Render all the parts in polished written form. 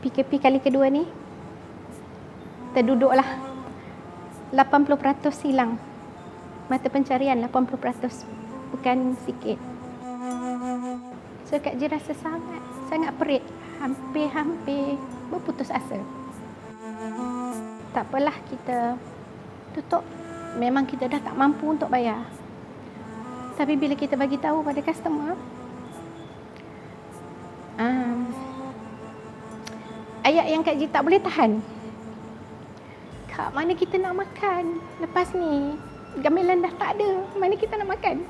PKP kali kedua ni, terduduklah 80% hilang. Mata pencarian 80%, bukan sikit. So Kak Ji rasa sangat perit, hampir berputus asa. Tak apalah, kita tutup. Memang kita dah tak mampu untuk bayar. Tapi bila kita bagi tahu pada customer, ayat yang Kak Ji tak boleh tahan. Kak, mana kita nak makan? Lepas ni, gamelan dah tak ada. Mana kita nak makan?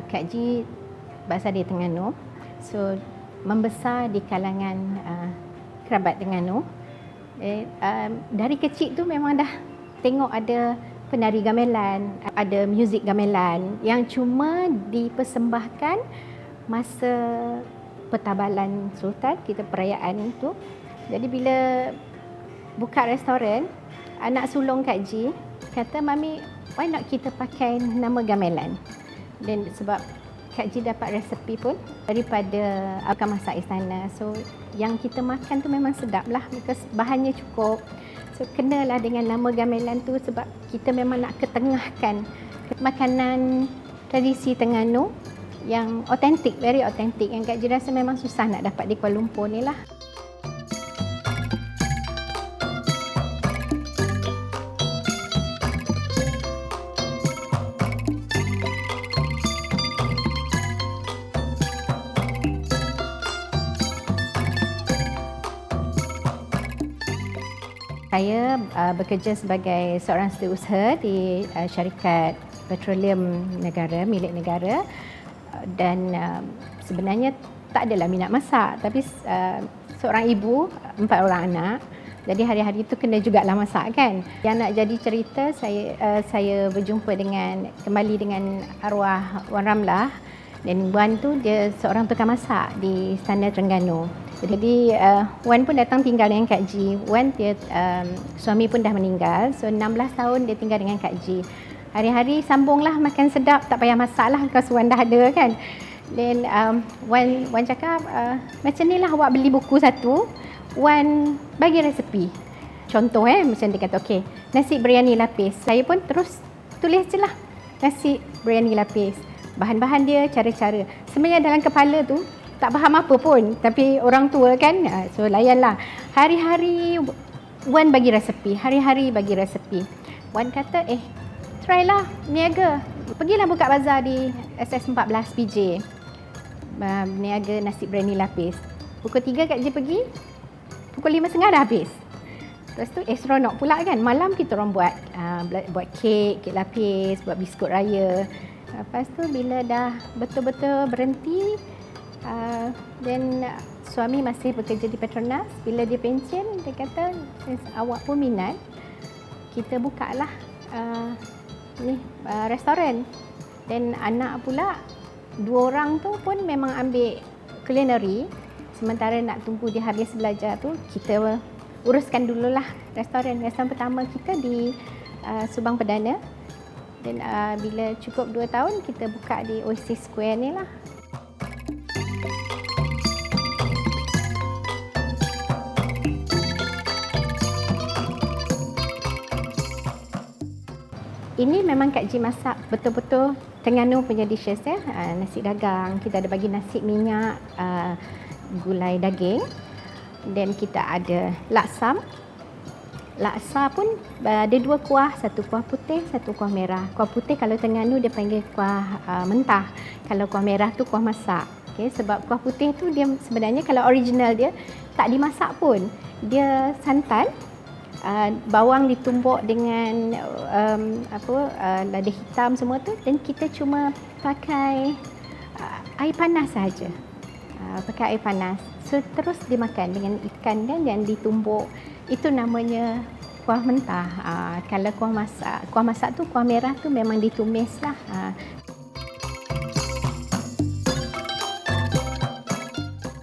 Kak Ji berasal dari Terengganu, so membesar di kalangan kerabat Terengganu. Dari kecil tu memang dah tengok ada penari gamelan, ada muzik gamelan yang cuma dipersembahkan masa pertabalan Sultan, kita perayaan itu. Jadi bila buka restoran, anak sulung Kak Ji kata, "Mami, why not kita pakai nama gamelan?" Dan sebab Kak Ji dapat resepi pun daripada akan masak istana. So yang kita makan tu memang sedap lah, because bahannya cukup. So kenalah dengan nama gamelan tu sebab kita memang nak ketengahkan makanan tradisi Terengganu yang autentik, very autentik, yang Kak Ji rasa memang susah nak dapat di Kuala Lumpur ni lah. Saya bekerja sebagai seorang setiausaha di syarikat petroleum negara, milik negara, dan sebenarnya tak adalah minat masak, tapi seorang ibu, 4 orang anak, jadi hari-hari itu kena jugalah masak kan. Yang nak jadi cerita, saya berjumpa kembali dengan arwah Wan Ramlah, dan Wan tu dia seorang tukang masak di Istana Terengganu. Jadi Wan pun datang tinggal dengan Kak Ji. Wan dia suami pun dah meninggal, so 16 tahun dia tinggal dengan Kak Ji. Hari-hari sambunglah makan sedap, tak payah masak lah because Wan dah ada kan. Dan Wan cakap, macam ni lah awak beli buku satu, Wan bagi resepi. Contoh macam dia kata, okey, nasi biryani lapis. Saya pun terus tulis je lah, nasi biryani lapis. Bahan-bahan dia, cara-cara. Sebenarnya dalam kepala tu tak faham apa pun, tapi orang tua kan, so layanlah. Hari-hari Wan bagi resepi, hari-hari bagi resepi. Wan kata, try lah, niaga. Pergilah buka bazar di SS14 PJ. Niaga nasi biryani lapis. Pukul 3 Kak Ji pergi, pukul 5.30 dah habis. Lepas tu seronok pula kan, malam kita orang buat kek lapis, buat biskut raya. Lepas tu bila dah betul-betul berhenti, dan suami masih bekerja di Petronas, bila dia pencen, dia kata, awak pun minat, kita bukalah restoran. Dan anak pula, 2 orang tu pun memang ambil culinary. Sementara nak tunggu dia habis belajar tu, kita uruskan dululah restoran. Restoran pertama kita di Subang Perdana. Dan bila cukup 2 tahun, kita buka di Oasis Square ni lah. Ini memang Kak Ji masak betul-betul Terengganu punya dishes ya. Nasi dagang, kita ada bagi nasi minyak, gulai daging, dan kita ada laksam, Laksa pun ada 2 kuah, satu kuah putih, satu kuah merah. Kuah putih kalau Terengganu dia panggil kuah mentah. Kalau kuah merah tu kuah masak. Okay, sebab kuah putih tu dia sebenarnya kalau original dia tak dimasak pun. Dia santan, bawang ditumbuk dengan lada hitam semua tu, dan kita cuma pakai air panas saja. Pakai air panas. So terus dimakan dengan ikan kan yang ditumbuk. Itu namanya kuah mentah. Kalau kuah masak tu, kuah merah tu memang ditumis lah.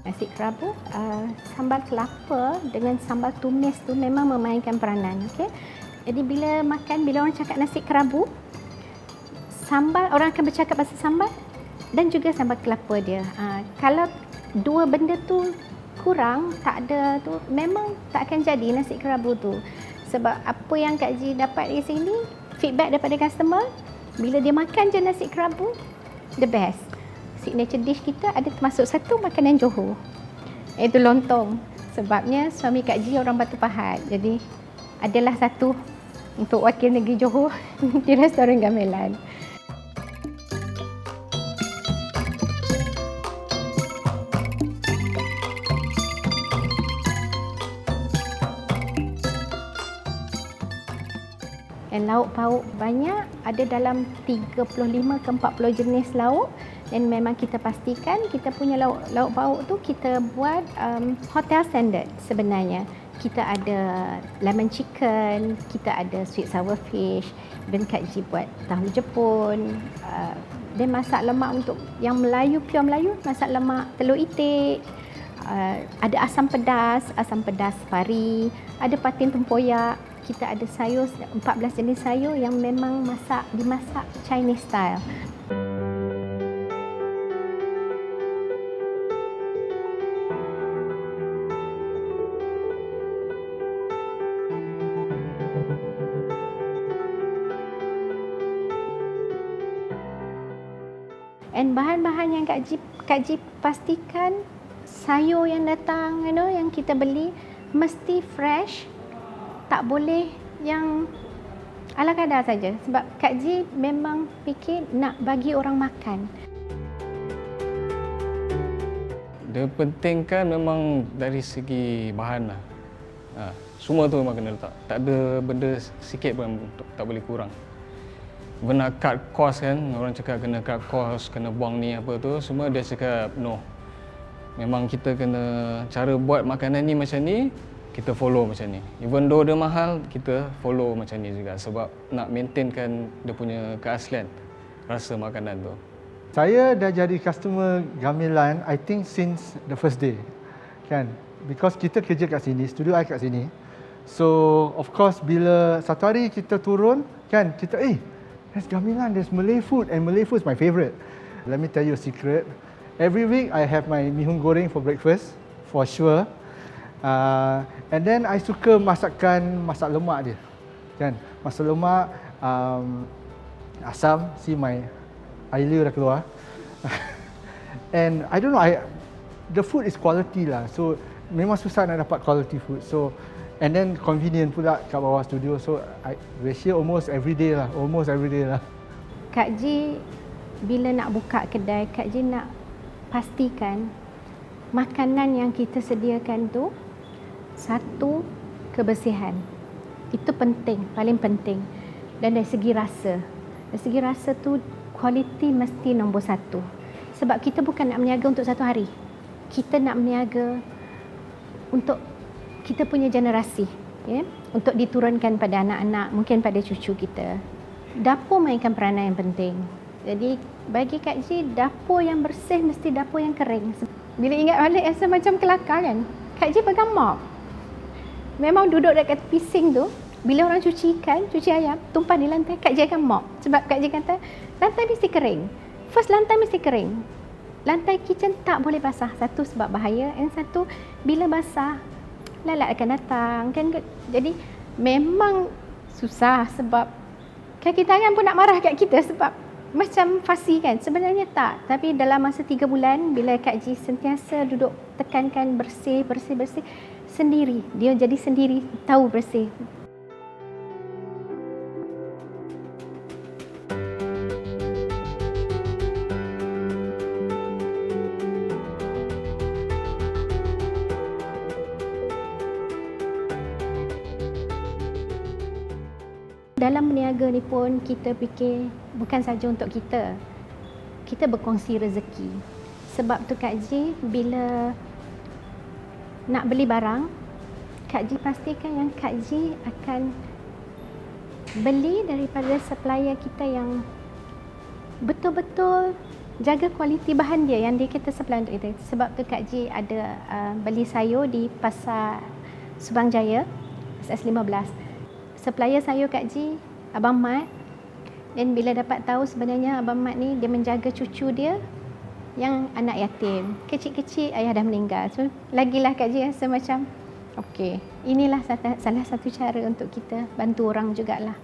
Nasi kerabu, sambal kelapa dengan sambal tumis tu memang memainkan peranan. Okay? Jadi bila orang cakap nasi kerabu, sambal, orang akan bercakap pasal sambal dan juga sambal kelapa dia. Kalau dua benda tu kurang, tak ada tu, memang tak akan jadi nasi kerabu tu. Sebab apa yang Kak Ji dapat di sini, feedback daripada customer, bila dia makan je nasi kerabu, the best. Signature dish kita ada termasuk satu makanan Johor, iaitu lontong. Sebabnya suami Kak Ji orang Batu Pahat, jadi adalah satu untuk wakil negeri Johor di restoran gamelan. Dan lauk pauk banyak, ada dalam 35 ke 40 jenis lauk, dan memang kita pastikan kita punya lauk pauk tu kita buat hotel standard sebenarnya. Kita ada lemon chicken, kita ada sweet sour fish, dan Kak Ji buat tahu Jepun, dan masak lemak untuk yang Melayu, pure Melayu, masak lemak telur itik, ada asam pedas pari, ada patin tempoyak. Kita ada sayur, 14 jenis sayur yang memang dimasak Chinese style. And bahan-bahan yang Kak Ji pastikan, sayur yang datang, yang kita beli mesti fresh. Tak boleh yang ala kadar saja. Sebab Kak Ji memang fikir nak bagi orang makan. Dia penting kan memang dari segi bahan lah. Semua tu memang kena letak. Tak ada benda sikit pun tak boleh kurang. Nak cut cost kan, orang cakap kena cut cost, kena buang ni apa tu, semua dia cakap no. Memang kita kena, cara buat makanan ni macam ni, kita follow macam ni. Even though dia mahal, kita follow macam ni juga sebab nak maintainkan dia punya keaslian rasa makanan tu. Saya dah jadi customer gamelan I think since the first day. Kan? Because kita kerja kat sini, studio I kat sini. So of course bila satu hari kita turun, kan, kita there's gamelan, there's Malay food, and Malay food is my favourite. Let me tell you a secret. Every week I have my mihun goreng for breakfast, for sure. And then I suka masak lemak dia, kan? Masak lemak, asam, see my air dah keluar. And I don't know, the food is quality lah. So memang susah nak dapat quality food. So and then convenient pula kat bawah studio. So we're here almost every day lah. Kak Ji bila nak buka kedai, Kak Ji nak pastikan makanan yang kita sediakan tu, satu, kebersihan. Itu penting, paling penting. Dan dari segi rasa tu, kualiti mesti nombor satu. Sebab kita bukan nak berniaga untuk satu hari. Kita nak berniaga untuk kita punya generasi, untuk diturunkan pada anak-anak, mungkin pada cucu kita. Dapur mainkan peranan yang penting. Jadi bagi Kak Ji, dapur yang bersih mesti dapur yang kering. Bila ingat balik rasa macam kelakar kan. Kak Ji pegang mop. Memang duduk dekat pising tu, bila orang cuci ikan, cuci ayam, tumpah di lantai, Kak Ji akan mop. Sebab Kak Ji kata, lantai mesti kering. First, lantai mesti kering. Lantai kitchen tak boleh basah. Satu, sebab bahaya. And satu, bila basah, lalat akan datang. Kan? Jadi, memang susah sebab kaki tangan pun nak marah kat kita sebab macam fasi kan. Sebenarnya tak. Tapi dalam masa 3 bulan, bila Kak Ji sentiasa duduk tekankan bersih, sendiri. Dia jadi sendiri, tahu bersih. dalam berniaga ni pun kita fikir bukan saja untuk kita. Kita berkongsi rezeki. Sebab tu Kak Ji, bila nak beli barang, Kak Ji pastikan yang Kak Ji akan beli daripada supplier kita yang betul-betul jaga kualiti bahan dia yang dia kita supply untuk kita. Sebab tu Kak Ji ada beli sayur di Pasar Subang Jaya, SS15. Supplier sayur Kak Ji, Abang Mat. Dan bila dapat tahu sebenarnya Abang Mat ni dia menjaga cucu dia yang anak yatim. Kecil-kecil ayah dah meninggal. So lagilah Kak Ji rasa macam okey, inilah salah satu cara untuk kita bantu orang jugalah.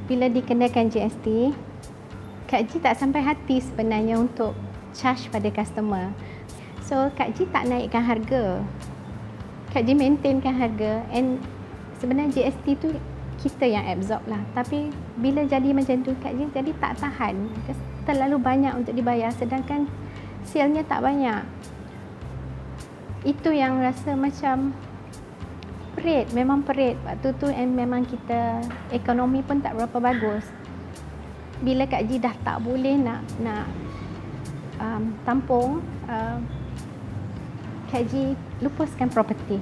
Bila dikenakan GST, Kak Ji tak sampai hati sebenarnya untuk charge pada customer. So, Kak Ji tak naikkan harga. Kak Ji maintainkan harga, and sebenarnya GST tu kita yang absorb lah. Tapi bila jadi macam tu, Kak Ji jadi tak tahan. Terlalu banyak untuk dibayar sedangkan sale-nya tak banyak. Itu yang rasa macam perit, memang perit. Waktu tu memang kita ekonomi pun tak berapa bagus. Bila Kak Ji dah tak boleh nak tampung, Kak Ji lupuskan properti.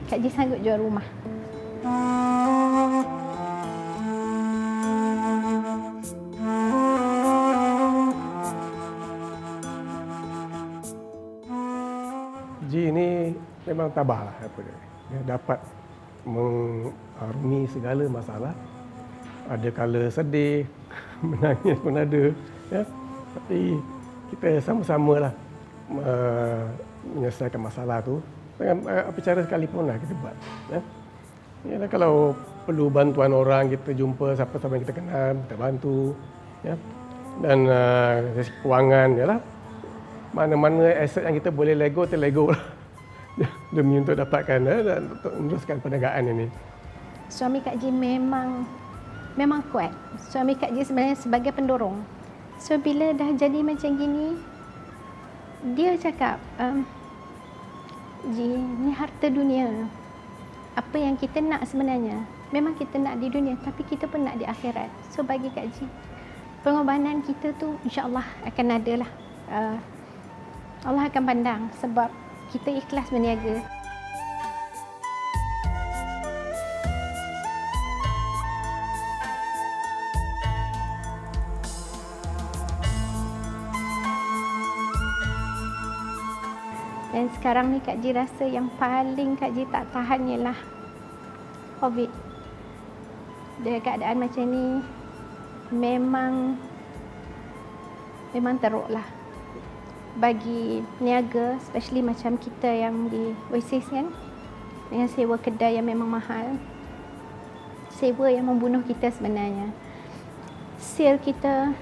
Kak Ji sanggup jual rumah. Ji ni memang tabahlah apa dia. Dia dapat mengarungi segala masalah. Ada kala sedih, menangis pun ada, ya. Tapi kita sama-samalah menyelesaikan masalah tu. Dengan apa cara sekalipun lah kita buat, ya. Yalah, kalau perlu bantuan orang, kita jumpa siapa-siapa yang kita kenal, kita bantu, ya. Dan dari segi kewangan, yalah, mana-mana aset yang kita boleh lego, kita lego lah. Demi untuk dapatkan dan untuk meneruskan perniagaan ini. Suami Kak Ji memang kuat. Suami Kak Ji sebenarnya sebagai pendorong. So bila dah jadi macam gini, dia cakap, Ji, ni harta dunia. Apa yang kita nak sebenarnya, memang kita nak di dunia, tapi kita pun nak di akhirat. So bagi Kak Ji, pengorbanan kita tu insya-Allah akan ada lah. Allah akan pandang sebab kita ikhlas berniaga. Dan sekarang ni Kak Ji rasa yang paling Kak Ji tak tahan ialah COVID. Dengan keadaan macam ni memang teruk lah bagi peniaga, especially macam kita yang di Oasis kan, dengan sewa kedai yang memang mahal. Sewa yang membunuh kita sebenarnya. Sale kita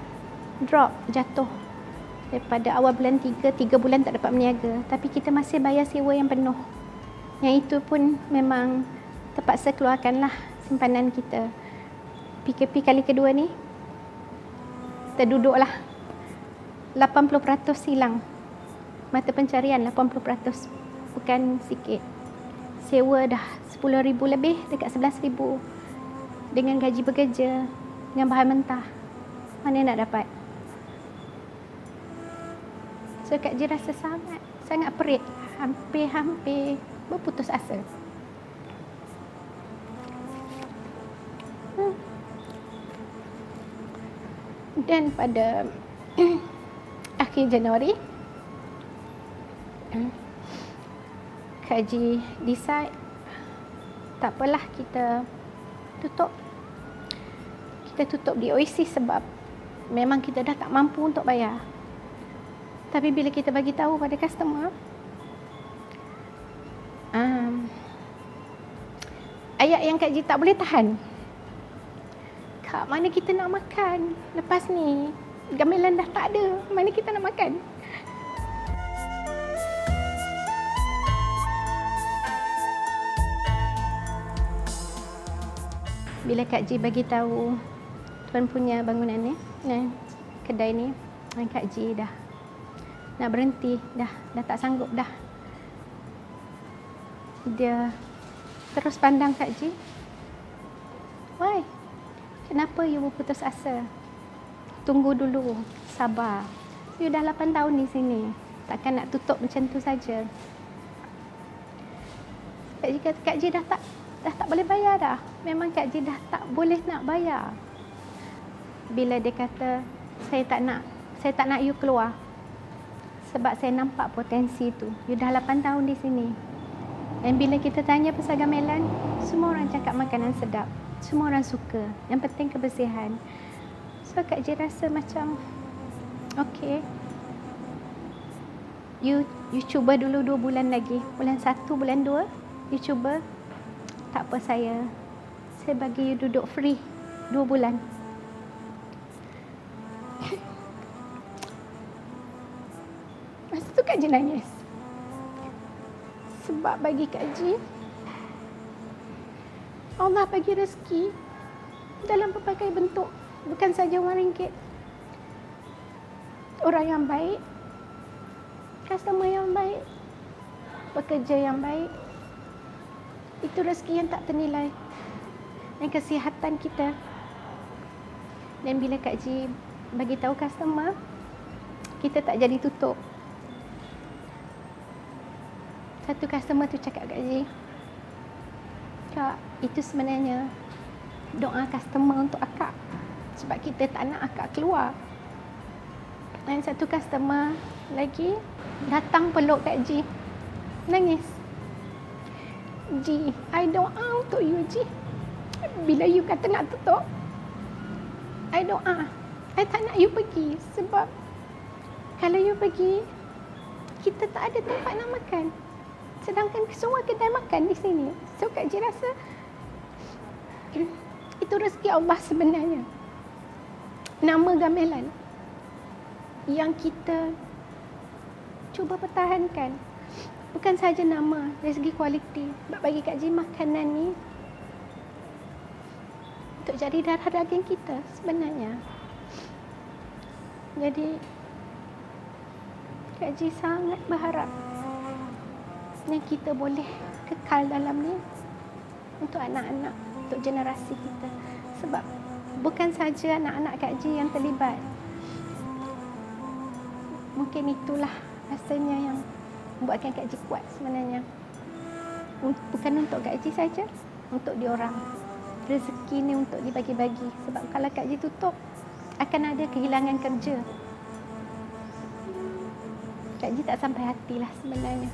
drop, jatuh. Daripada awal bulan 3 bulan tak dapat berniaga, tapi kita masih bayar sewa yang penuh. Yang itu pun memang terpaksa keluarkanlah simpanan kita. PKP kali kedua ni terduduklah 80% hilang. Mata pencarian 80%. Bukan sikit. Sewa dah 10,000 lebih, dekat 11,000. Dengan gaji bekerja, dengan bahan mentah. Mana nak dapat? So Kak Ji rasa sangat perit. Hampir berputus asa. Dan pada akhir Januari, Kak Ji decide tak apalah, kita tutup. Kita tutup di Oasis sebab memang kita dah tak mampu untuk bayar. Tapi bila kita bagi tahu pada customer, ayat yang Kak Ji tak boleh tahan. Kak, mana kita nak makan? Lepas ni, gamelan dah tak ada. Mana kita nak makan? Bila Kak Ji bagi tahu tuan punya bangunan ni, kedai ni, Kak Ji dah nak berhenti, dah tak sanggup dah. Dia terus pandang Kak Ji. Why? Kenapa you berputus asa? Tunggu dulu, sabar. You dah 8 tahun di sini. Takkan nak tutup macam tu saja. Kak Ji dah tak boleh bayar dah. Memang Kak Ji dah tak boleh nak bayar. Bila dia kata, saya tak nak you keluar. Sebab saya nampak potensi tu. You dah 8 tahun di sini. Dan bila kita tanya pasal gamelan, semua orang cakap makanan sedap. Semua orang suka. Yang penting kebersihan. So Kak Ji rasa macam, okay, you cuba dulu 2 bulan lagi. Bulan 1, bulan 2, you cuba. Tak apa, saya bagi you duduk free 2 bulan. Masa tu Kak Ji nangis. Sebab bagi Kak Ji, Allah bagi rezeki dalam pelbagai bentuk. Bukan saja RM1. Orang yang baik, customer yang baik, pekerja yang baik. Itu rezeki yang tak ternilai. Dan kesihatan kita. Dan bila Kak Ji bagi tahu customer, kita tak jadi tutup. Satu customer tu cakap Kak Ji, Kak, itu sebenarnya doa customer untuk akak. Sebab kita tak nak akak keluar. Dan satu customer lagi datang peluk Kak Ji, nangis. Ji, I doa untuk you, Ji. Bila you kata nak tutup, I doa. I tak nak you pergi. Sebab kalau you pergi, kita tak ada tempat nak makan. Sedangkan semua kedai makan di sini. So Kak Ji rasa itu rezeki Allah sebenarnya. Nama gamelan yang kita cuba pertahankan. Bukan saja nama, dari segi kualiti. Bagi Kak Ji, makanan ni untuk jadi darah daging kita sebenarnya. Jadi Kak Ji sangat berharap yang kita boleh kekal dalam ni untuk anak-anak, untuk generasi kita. Sebab bukan saja anak-anak Kak Ji yang terlibat. Mungkin itulah rasanya yang membuatkan Kak Ji kuat sebenarnya. Bukan untuk Kak Ji saja, untuk diorang. Rezeki ni untuk dibagi-bagi. Sebab kalau Kak Ji tutup, akan ada kehilangan kerja. Kak Ji tak sampai hatilah sebenarnya.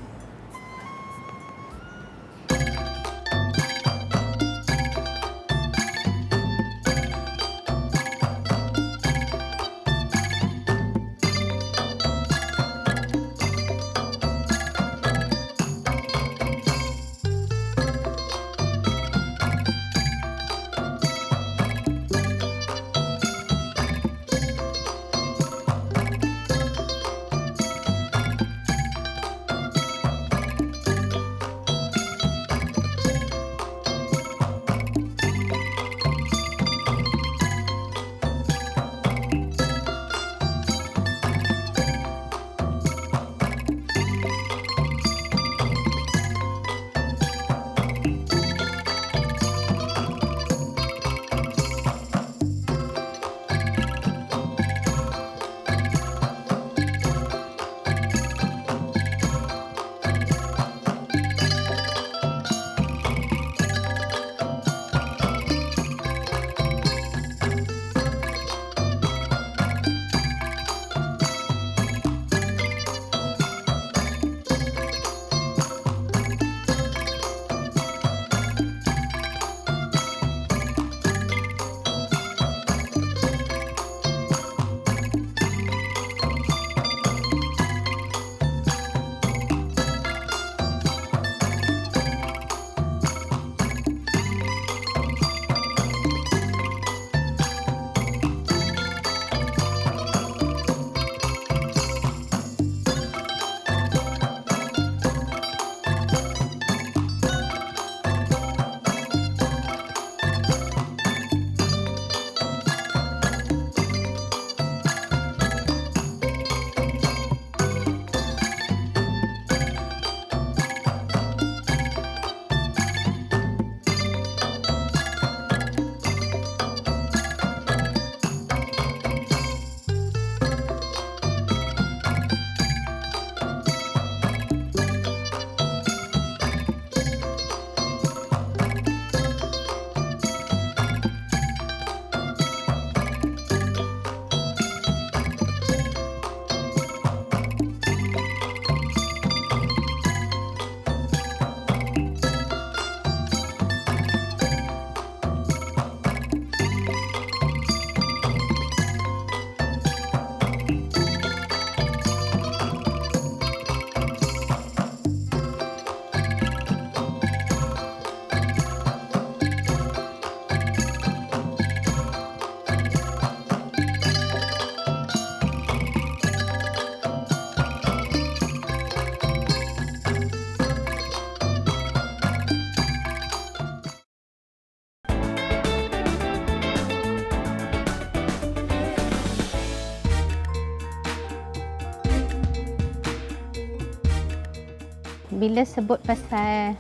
bila sebut pasal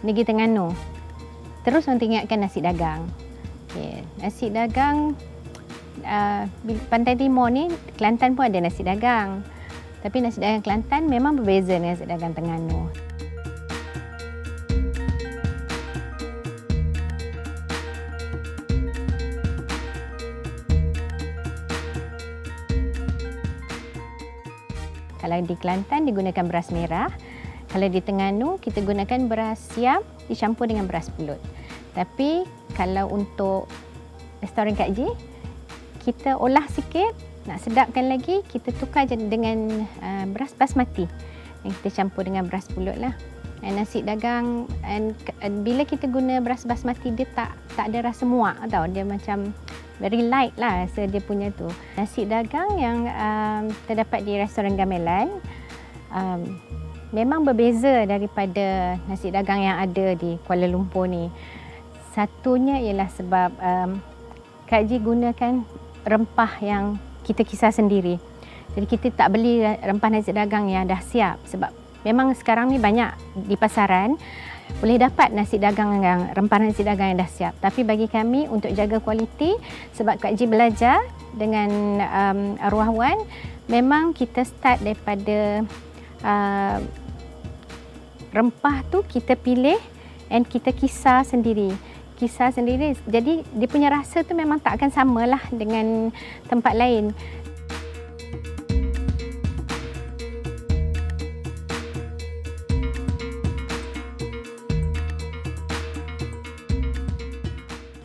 Negeri Terengganu, terus orang ingatkan nasi dagang. Okay. Nasi dagang, Pantai Timur ni, Kelantan pun ada nasi dagang. Tapi nasi dagang Kelantan memang berbeza dengan nasi dagang Terengganu. Kalau di Kelantan digunakan beras merah, kalau di Terengganu kita gunakan beras siam dicampur dengan beras pulut. Tapi kalau untuk restoran Kak Ji, kita olah sikit, nak sedapkan lagi, kita tukar dengan beras basmati yang kita campur dengan beras pulut lah. Nasi dagang, bila kita guna beras basmati, dia tak ada rasa muak tau, dia macam very light lah rasa dia punya tu. Nasi dagang yang terdapat di restoran gamelan memang berbeza daripada nasi dagang yang ada di Kuala Lumpur ni. Satunya ialah sebab Kak Ji gunakan rempah yang kita kisar sendiri. Jadi kita tak beli rempah nasi dagang yang dah siap, sebab memang sekarang ni banyak di pasaran boleh dapat nasi dagang yang rempah nasi dagang yang dah siap. Tapi bagi kami untuk jaga kualiti, sebab Kak Ji belajar dengan arwah Wan, memang kita start daripada rempah tu kita pilih and kita kisar sendiri. Jadi dia punya rasa tu memang tak akan samalah dengan tempat lain.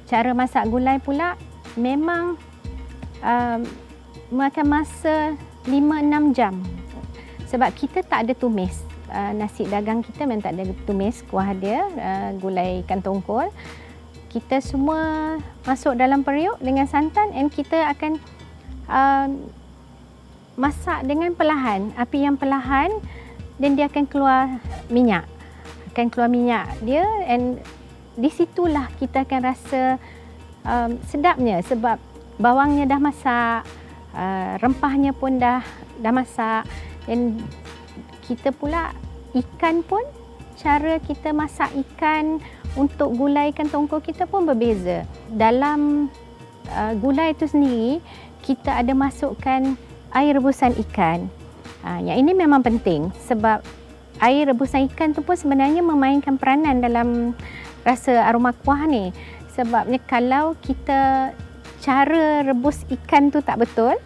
Cara masak gulai pula memang makan masa 5-6 jam. Sebab kita tak ada tumis. Nasi dagang kita memang tak ada tumis kuah dia, gulai ikan tongkol. Kita semua masuk dalam periuk dengan santan and kita akan masak dengan perlahan, api yang perlahan, dan dia akan keluar minyak. Dia, and di situlah kita akan rasa sedapnya, sebab bawangnya dah masak, rempahnya pun dah masak, dan kita pula ikan pun, cara kita masak ikan untuk gulai ikan tongkol kita pun berbeza. Dalam gulai itu sendiri, kita ada masukkan air rebusan ikan. Yang ini memang penting sebab air rebusan ikan tu pun sebenarnya memainkan peranan dalam rasa aroma kuah ni. Sebabnya kalau kita cara rebus ikan tu tak betul,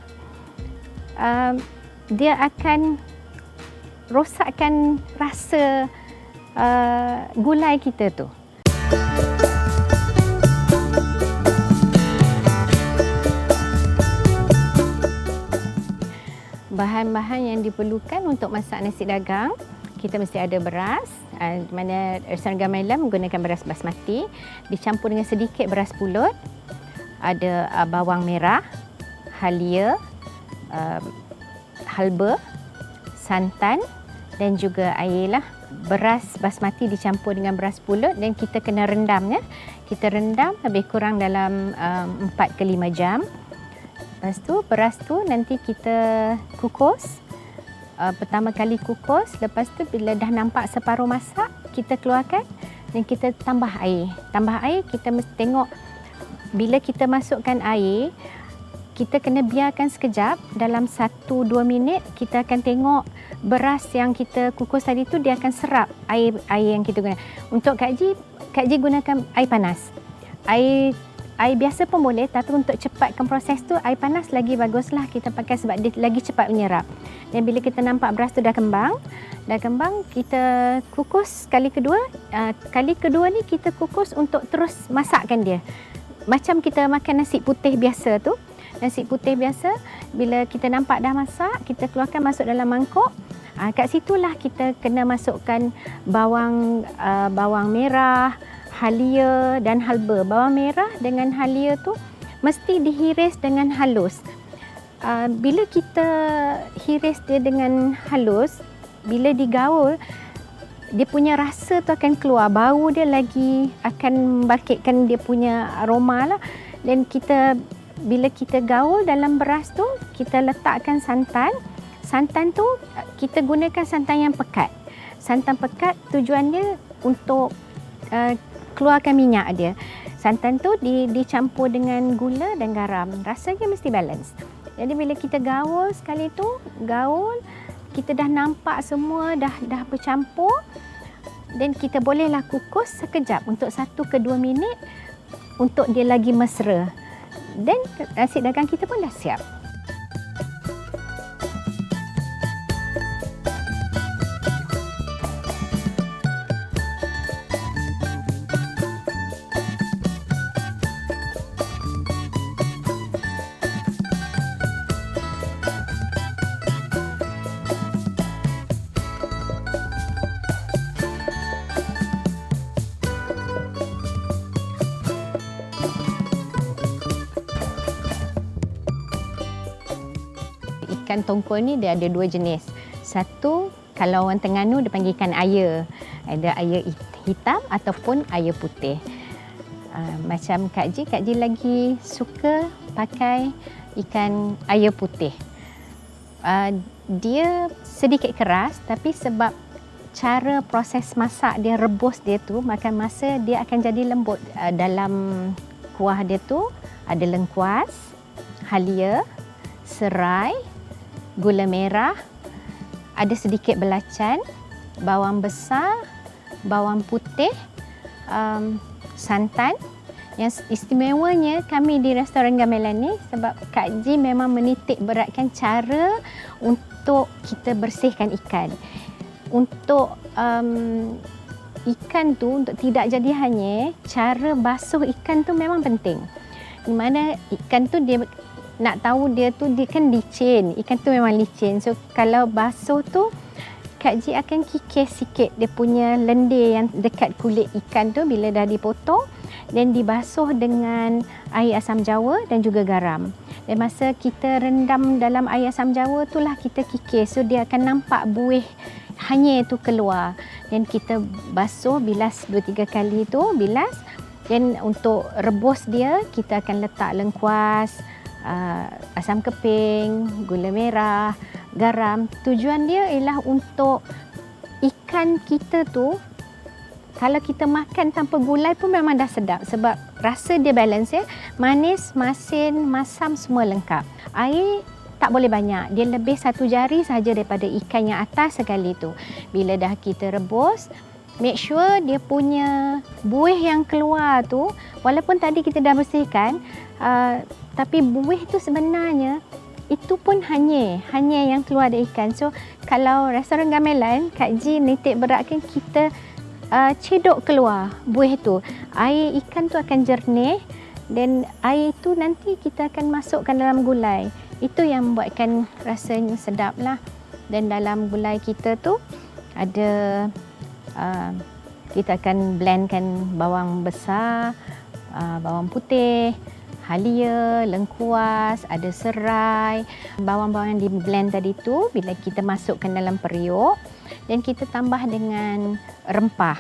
dia akan rosakkan rasa gulai kita tu. Bahan-bahan yang diperlukan untuk masak nasi dagang, kita mesti ada beras, mana restoran gamelan menggunakan beras basmati, dicampur dengan sedikit beras pulut, ada bawang merah, halia, halba, santan dan juga air lah. Beras basmati dicampur dengan beras pulut dan kita kena rendam ya. Kita rendam lebih kurang dalam 4 ke 5 jam. Lepas tu beras tu nanti kita kukus. Pertama kali kukus, lepas tu bila dah nampak separuh masak, kita keluarkan dan kita tambah air. Tambah air, kita mesti tengok bila kita masukkan air, kita kena biarkan sekejap, dalam 1-2 minit kita akan tengok beras yang kita kukus tadi tu dia akan serap air yang kita guna. Untuk Kak Ji gunakan air panas. Air biasa pun boleh, tapi untuk cepatkan proses tu air panas lagi baguslah kita pakai sebab dia lagi cepat menyerap. Dan bila kita nampak beras tu dah kembang, kita kukus kali kedua. Kali kedua ni kita kukus untuk terus masakkan dia. Macam kita makan nasi putih biasa tu. Nasi putih biasa, bila kita nampak dah masak, kita keluarkan masuk dalam mangkuk. Kat situlah kita kena masukkan bawang merah, halia dan halba. Bawang merah dengan halia tu mesti dihiris dengan halus. Bila kita hiris dia dengan halus, bila digaul, dia punya rasa tu akan keluar. Bau dia lagi akan membangkitkan dia punya aroma lah. Dan bila kita gaul dalam beras tu, kita letakkan santan. Santan tu kita gunakan santan yang pekat. santan pekat tujuannya untuk keluarkan minyak dia. Santan tu dicampur dengan gula dan garam. Rasanya mesti balance. Jadi bila kita gaul sekali tu, kita dah nampak semua dah bercampur, dan kita bolehlah kukus sekejap untuk 1 ke 2 minit untuk dia lagi mesra. Dan nasi dagang kita pun dah siap. Ikan tongkol ni dia ada 2 jenis. Satu, kalau orang Terengganu dia panggil ikan air. Ada air hitam ataupun air putih. Macam Kak Ji lagi suka pakai ikan air putih. Dia sedikit keras, tapi sebab cara proses masak dia, rebus dia tu, makan masa dia akan jadi lembut. Dalam kuah dia tu ada lengkuas, halia, serai, gula merah, ada sedikit belacan, bawang besar, bawang putih, santan. Yang istimewanya kami di restoran gamelan ni sebab Kak Ji memang menitik beratkan cara untuk kita bersihkan ikan. Untuk ikan tu, untuk tidak jadi hanyir, cara basuh ikan tu memang penting. Di mana ikan tu dia nak tahu dia kan licin. Ikan tu memang licin. So kalau basuh tu, Kak Ji akan kikis sikit dia punya lendir yang dekat kulit ikan tu bila dah dipotong, dan dibasuh dengan air asam jawa dan juga garam. Dan masa kita rendam dalam air asam jawa tu lah kita kikis. So dia akan nampak buih hanyir tu keluar. Dan kita basuh, bilas 2-3 kali tu, bilas. Dan untuk rebus dia, kita akan letak lengkuas, asam keping, gula merah, garam. Tujuan dia ialah untuk ikan kita tu, kalau kita makan tanpa gulai pun memang dah sedap sebab rasa dia balance ya. Manis, masin, masam semua lengkap. Air tak boleh banyak. Dia lebih 1 jari sahaja daripada ikan yang atas sekali tu. Bila dah kita rebus, make sure dia punya buih yang keluar tu, walaupun tadi kita dah bersihkan, tapi buih tu sebenarnya itu pun hanyir yang keluar dari ikan. So kalau restoran gamelan, Kak Ji nitik beratkan kita cedok keluar buih tu. Air ikan tu akan jernih dan air tu nanti kita akan masukkan dalam gulai. Itu yang membuatkan rasanya sedap lah. Dan dalam gulai kita tu ada kita akan blendkan bawang besar, bawang putih, halia, lengkuas, ada serai, bawang-bawang yang di blend tadi tu bila kita masukkan dalam periuk, dan kita tambah dengan rempah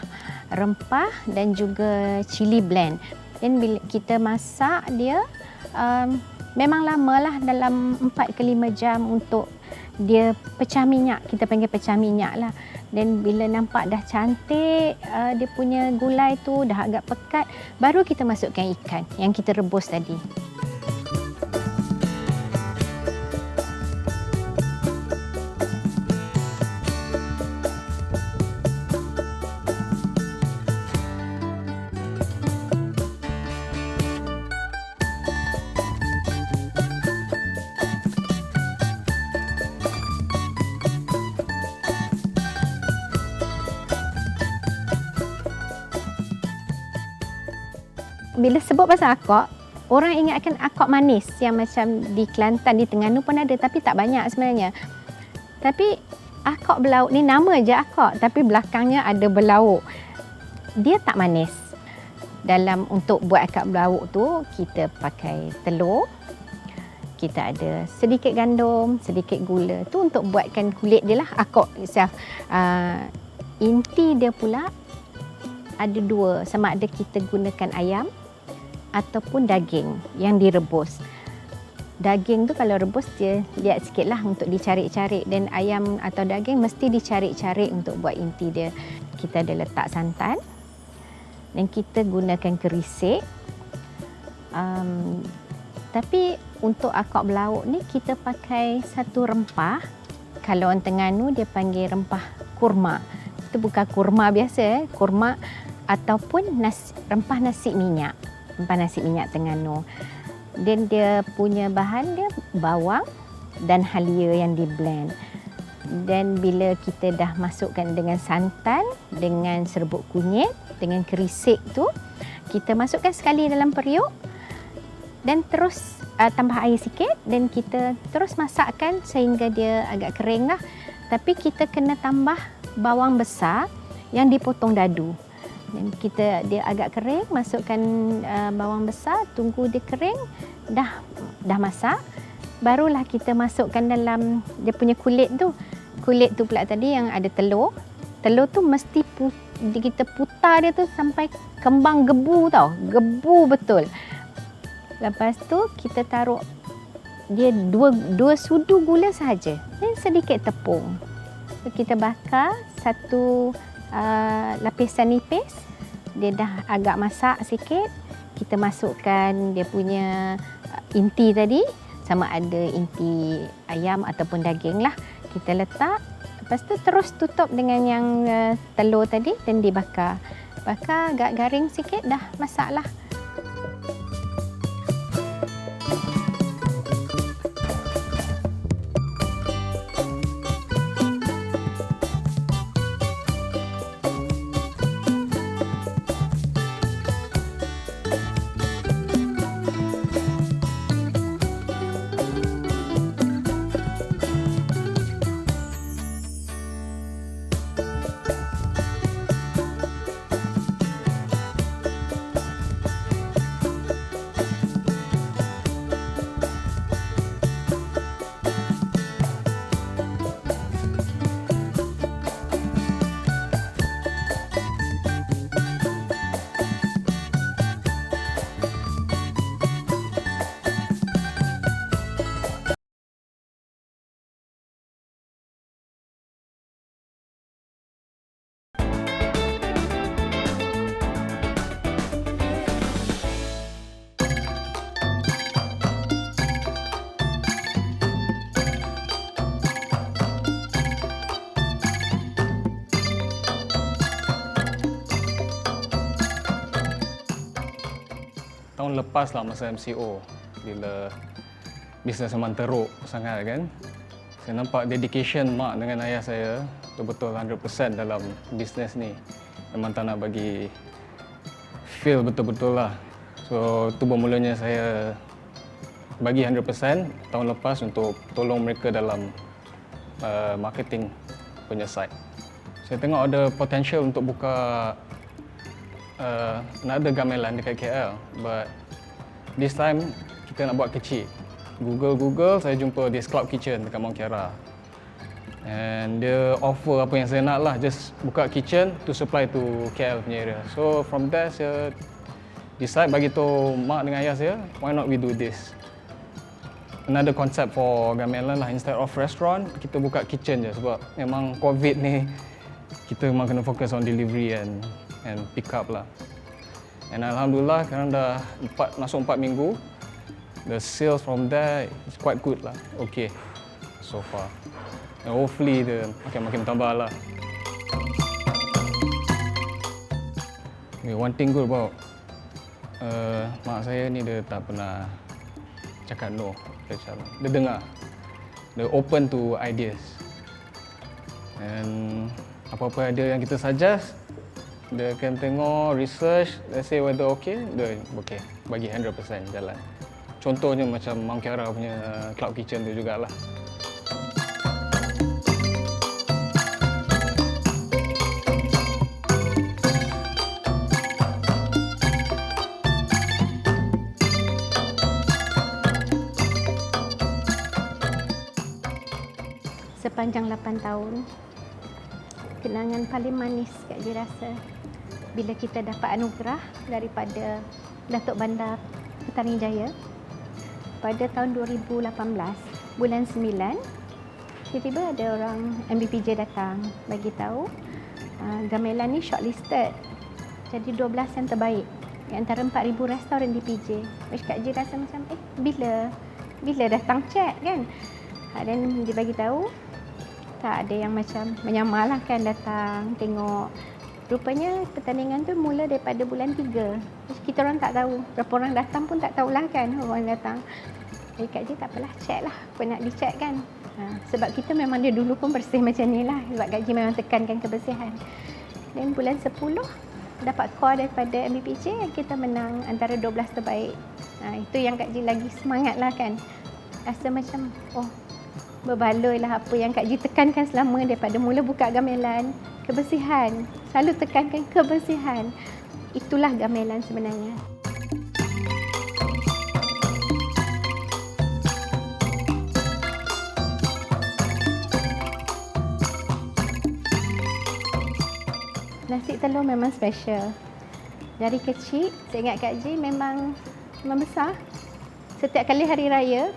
dan juga cili blend. Dan bila kita masak dia memang lamalah, dalam 4 ke 5 jam untuk dia pecah minyak. Kita panggil pecah minyak lah. Dan bila nampak dah cantik dia punya gulai tu dah agak pekat, baru kita masukkan ikan yang kita rebus tadi. Bila sebut pasal akok, orang ingatkan akok manis yang macam di Kelantan, di Terengganu pun ada, tapi tak banyak sebenarnya. Tapi akok belauk ni nama je akok, tapi belakangnya ada belauk. Dia tak manis. Dalam untuk buat akok belauk tu, kita pakai telur, kita ada sedikit gandum, sedikit gula. Tu untuk buatkan kulit dia lah, akok itself. Inti dia pula ada 2, sama ada kita gunakan ayam ataupun daging yang direbus. daging tu kalau rebus dia liat sikit lah untuk dicari-cari, dan ayam atau daging mesti dicari-cari untuk buat inti dia. Kita ada letak santan dan kita gunakan kerisik. Tapi untuk akak belauk ni kita pakai satu rempah. Kalau orang Terengganu dia panggil rempah kurma. Itu bukan kurma biasa, kurma ataupun rempah nasi minyak. Rempah nasi minyak Terengganu. Dan dia punya bahan dia bawang dan halia yang di blend. Dan bila kita dah masukkan dengan santan, dengan serbuk kunyit, dengan kerisik tu, kita masukkan sekali dalam periuk dan terus tambah air sikit dan kita terus masakkan sehingga dia agak kering lah. Tapi kita kena tambah bawang besar yang dipotong dadu. Dan dia agak kering, masukkan bawang besar, tunggu dia kering, dah masak, barulah kita masukkan dalam dia punya kulit tu. Kulit tu pula tadi yang ada telur. Telur tu mesti kita putar dia tu sampai kembang gebu tau. Gebu betul. Lepas tu kita taruh dia dua sudu gula sahaja dan sedikit tepung. So, kita bakar satu lapisan nipis. Dia dah agak masak sikit. Kita masukkan dia punya inti tadi, sama ada inti ayam ataupun daging lah. Kita letak, lepas tu terus tutup dengan yang telur tadi dan dibakar. Bakar agak garing sikit, dah masak lah. Tahun lepas lah masa MCO, bila bisnes memang teruk sangat kan. Saya nampak dedication mak dengan ayah saya betul-betul 100% dalam bisnes ni. Memang tak nak bagi feel betul-betul lah. So tu bermulanya saya bagi 100% tahun lepas untuk tolong mereka dalam marketing punya side. Saya tengok ada potential untuk buka nak ada gamelan dekat KL, but this time kita nak buat kecil. Google, saya jumpa this Cloud Kitchen dekat Mount Kiara. And dia offer apa yang saya nak lah, just buka kitchen to supply to KL punya area. So from there saya decide bagi tahu mak dengan ayah saya, why not we do this? Another concept for gamelan lah, instead of restaurant, kita buka kitchen je sebab memang COVID ni kita memang kena fokus on delivery and pick up lah. And alhamdulillah sekarang dah masuk 4 minggu. The sales from there is quite good lah. Okay so far. And hopefully dia makin tambah lah. Okay, one thing good about mak saya ni, dia tak pernah cakap no. Dia dengar. Dia open to ideas. And apa-apa idea yang kita suggest, dia akan tengok, research, let's say whether okay, dia okay, bagi 100% jalan. Contohnya macam Mount Kiara punya Cloud Kitchen tu jugalah. Sepanjang 8 tahun, kenangan paling manis Kak Ji rasa bila kita dapat anugerah daripada Datuk Bandar Petaling Jaya pada tahun 2018, bulan 9, tiba-tiba ada orang MBPJ datang bagi tahu gamelan ni shortlisted jadi 12 yang terbaik di antara 4,000 restoran di PJ. Which Kak Ji rasa macam bila datang chat kan. Dan dia bagi tahu tak ada yang macam menyamar lah kan, datang tengok. Rupanya pertandingan tu mula daripada bulan 3. Kita orang tak tahu, berapa orang datang pun tak tahulah kan orang datang. Jadi Kak Ji tak apalah, check lah apa nak di-check kan. Sebab kita memang dia dulu pun bersih macam ni lah. Sebab Kak Ji memang tekankan kebersihan. Dan bulan 10 dapat call daripada MBPJ, kita menang antara 12 terbaik. Itu yang Kak Ji lagi semangat lah kan. Rasa macam berbaloi lah apa yang Kak Ji tekankan selama daripada mula buka gamelan. Kebersihan, selalu tekankan kebersihan. Itulah gamelan sebenarnya. Nasi telur memang special. Dari kecil, saya ingat Kak Ji memang besar. Setiap kali hari raya,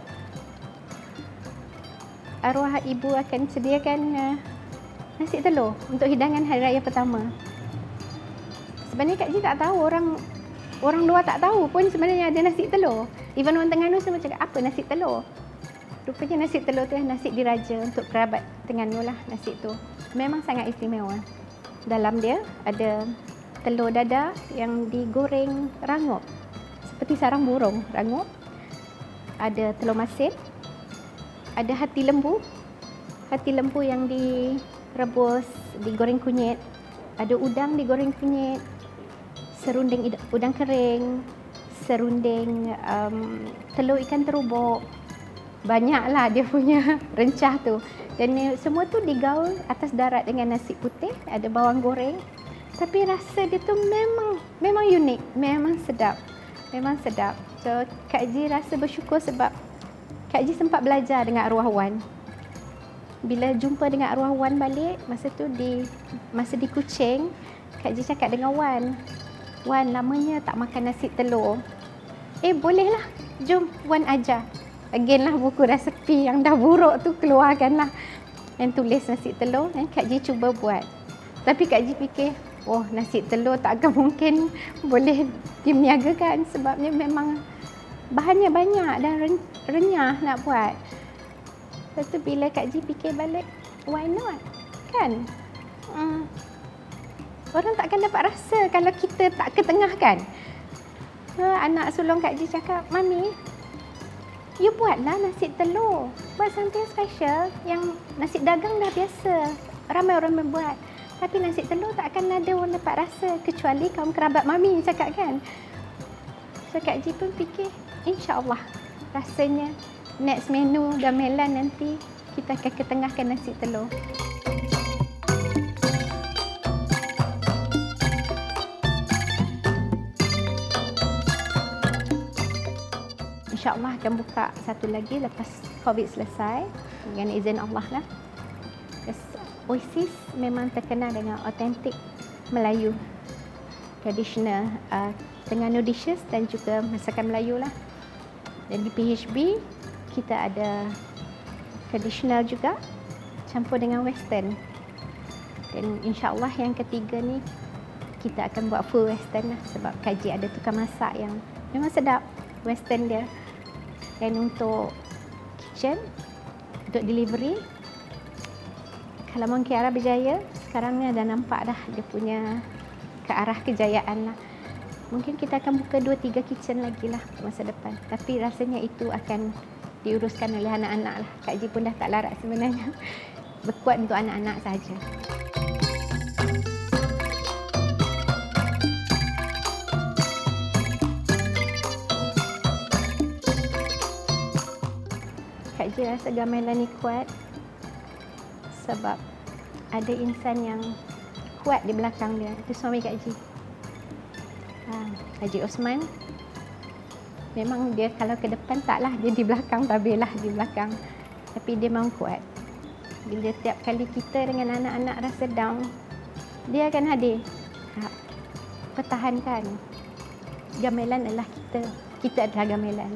arwah ibu akan sediakan nasi telur untuk hidangan hari raya pertama. Sebenarnya Kak Ji tak tahu, orang luar tak tahu pun sebenarnya ada nasi telur. Even orang Terengganu semua cakap, apa nasi telur? Rupanya nasi telur tu nasi diraja untuk kerabat Terengganu lah nasi tu. Memang sangat istimewa. Dalam dia ada telur dadah yang digoreng rangup seperti sarang burung rangup. Ada telur masin, ada hati lembu yang direbus, digoreng kunyit. Ada udang digoreng kunyit, serunding udang kering, serunding telur ikan terubuk. Banyaklah dia punya rencah tu. Dan semua tu digaul atas darat dengan nasi putih, ada bawang goreng. Tapi rasa dia tu memang unik, memang sedap. Memang sedap. So Kak Ji rasa bersyukur sebab Kak Ji sempat belajar dengan arwah Wan. Bila jumpa dengan arwah Wan balik, masa di Kuching, Kak Ji cakap dengan Wan, "Wan, lamanya tak makan nasi telur. Bolehlah, jom Wan ajar." Again lah buku resepi yang dah buruk tu keluarkanlah. Dan tulis nasi telur dan Kak Ji cuba buat. Tapi Kak Ji fikir, nasi telur takkan mungkin boleh diniagakan sebabnya memang bahannya banyak dan renyah nak buat. Lepas tu bila Kak Ji fikir balik, why not? Kan? Orang takkan dapat rasa kalau kita tak ketengahkan. Anak sulung Kak Ji cakap, "Mami, you buatlah nasi telur. Buat something special yang nasi dagang dah biasa. Ramai orang membuat. Tapi nasi telur tak akan ada orang dapat rasa kecuali kaum kerabat Mami," cakap kan. So Kak Ji pun fikir, insya-Allah rasanya next menu gamelan nanti kita akan ketengahkan nasi telur. InsyaAllah akan buka satu lagi lepas COVID selesai dengan izin Allah lah. Oasis memang terkenal dengan autentik Melayu, tradisional Terengganu dishes dan juga masakan Melayu lah. Dan di PHB kita ada tradisional juga campur dengan western. Dan insyaAllah yang ketiga ni kita akan buat full western lah sebab Kak Ji ada tukang masak yang memang sedap western dia. Dan untuk kitchen, untuk delivery, kalau Mong Kiara berjaya, sekarang ni dah nampak dah dia punya ke arah kejayaan lah. Mungkin kita akan buka 2-3 kitchen lagi lah masa depan. Tapi rasanya itu akan diuruskan oleh anak-anak lah. Kak Ji pun dah tak larat sebenarnya. Berkuat untuk anak-anak saja. Kak Ji rasa gamelan ni kuat sebab ada insan yang kuat di belakang dia. Itu suami Kak Ji. Haji Osman. Memang dia kalau ke depan taklah, dia di belakang, tabirlah di belakang. Tapi dia memang kuat. Bila tiap kali kita dengan anak-anak rasa down, dia akan hadir. Pertahankan. Gamelan adalah kita. Kita adalah gamelan.